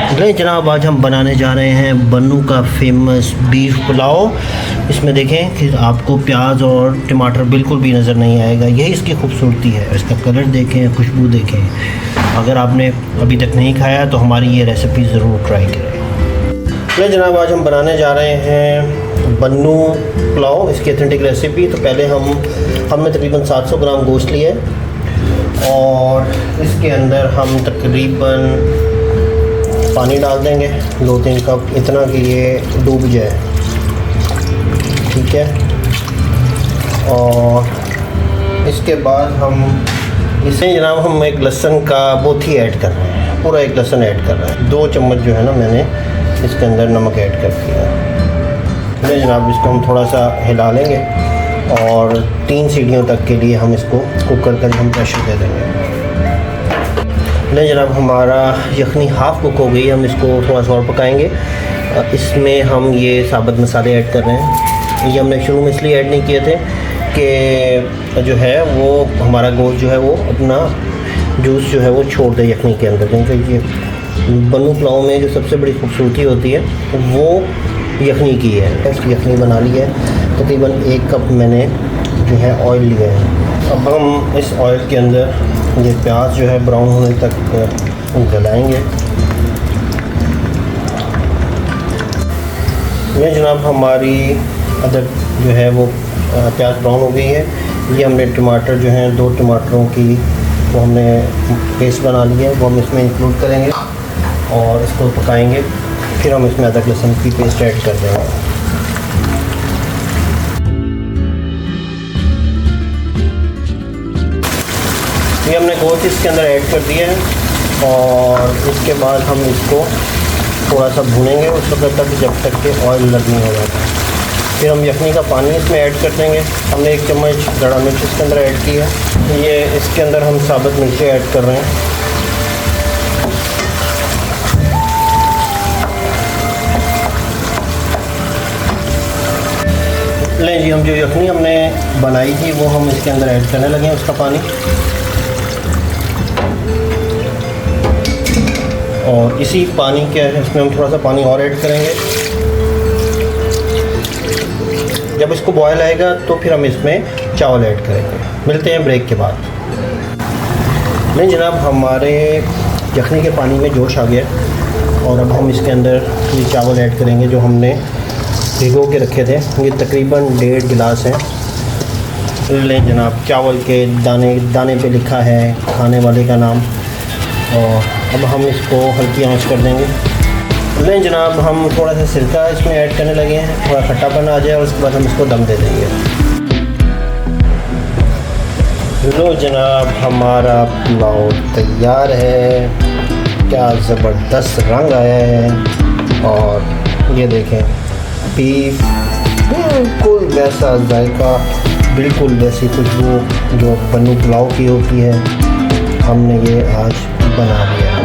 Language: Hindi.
नहीं जनाब, आज हम बनाने जा रहे हैं बन्नू का फेमस बीफ पुलाव। इसमें देखें कि आपको प्याज और टमाटर बिल्कुल भी नज़र नहीं आएगा, यही इसकी खूबसूरती है। इसका कलर देखें, खुशबू देखें। अगर आपने अभी तक नहीं खाया तो हमारी ये रेसिपी ज़रूर ट्राई करें। नहीं जनाब, आज हम बनाने जा रहे हैं बन्नू पुलाव, इसकी ऑथेंटिक रेसिपी। तो पहले हमने तकरीबन 700 ग्राम गोश्त लिया है और इसके अंदर हम तकरीबन पानी डाल देंगे 2-3 कप, इतना कि ये डूब जाए, ठीक है। और इसके बाद हम इसमें जनाब हम एक लहसुन का बोथी ऐड कर रहे हैं, पूरा एक लहसुन ऐड कर रहे हैं। 2 चम्मच जो है ना, मैंने इसके अंदर नमक ऐड कर दिया है। जनाब इसको हम थोड़ा सा हिला लेंगे और 3 सीढ़ियों तक के लिए हम इसको कुकर का हम प्रेशर दे देंगे। नहीं जनाब, हमारा यखनी हाफ़ कुक हो गई, हम इसको थोड़ा सा और पकाएंगे। इसमें हम ये साबुत मसाले ऐड कर रहे हैं। ये हमने शुरू में इसलिए ऐड नहीं किए थे कि जो है वो हमारा गोश्त जो है वो अपना जूस जो है वो छोड़ दे यखनी के अंदर, क्योंकि ये बन्नू पुलाव में जो सबसे बड़ी खूबसूरती होती है वो यखनी की है। इसकी यखनी बना ली है, तकरीबन 1 कप मैंने जो है ऑयल लिया है। अब हम इस ऑयल के अंदर ये प्याज जो है ब्राउन होने तक गलाएंगे। ये जनाब हमारी अदरक जो है वो प्याज ब्राउन हो गई है। ये हमने टमाटर जो हैं 2 टमाटरों की वो हमने पेस्ट बना ली है, वो हम इसमें इंक्लूड करेंगे और इसको पकाएंगे। फिर हम इसमें अदरक लहसुन की पेस्ट ऐड कर देंगे। ये हमने गोश्त इसके अंदर ऐड कर दिया है और इसके बाद हम इसको थोड़ा सा भूनेंगे उस वक्त तक जब तक कि ऑयल अलग नहीं हो जाता। फिर हम यखनी का पानी इसमें ऐड कर देंगे। हमने 1 चम्मच गड़ा मिर्च इसके अंदर ऐड की है। ये इसके अंदर हम साबुत मिर्चें ऐड कर रहे हैं। लें जी, हम जो यखनी हमने बनाई थी वो हम इसके अंदर ऐड करने लगे हैं, उसका पानी। और इसी पानी के इसमें हम थोड़ा सा पानी और ऐड करेंगे। जब इसको बॉयल आएगा तो फिर हम इसमें चावल ऐड करेंगे। मिलते हैं ब्रेक के बाद। नहीं जनाब, हमारे यखनी के पानी में जोश आ गया और अब हम इसके अंदर ये चावल ऐड करेंगे जो हमने भिगो के रखे थे। ये तकरीबन 1.5 गिलास हैं। लें जनाब, चावल के दाने दाने पे लिखा है खाने वाले का नाम। और अब हम इसको हल्की आंच कर देंगे। लें जनाब, हम थोड़ा सा सिरका इसमें ऐड करने लगे हैं, थोड़ा खट्टापन आ जाए और उसके बाद हम इसको दम दे देंगे। लो जनाब, हमारा पुलाव तैयार है। क्या ज़बरदस्त रंग आया है और ये देखें, बीफ बिल्कुल वैसा जायका, बिल्कुल वैसी खुशबू जो बन्नू पुलाव की होती है, हमने ये आज बना लिया।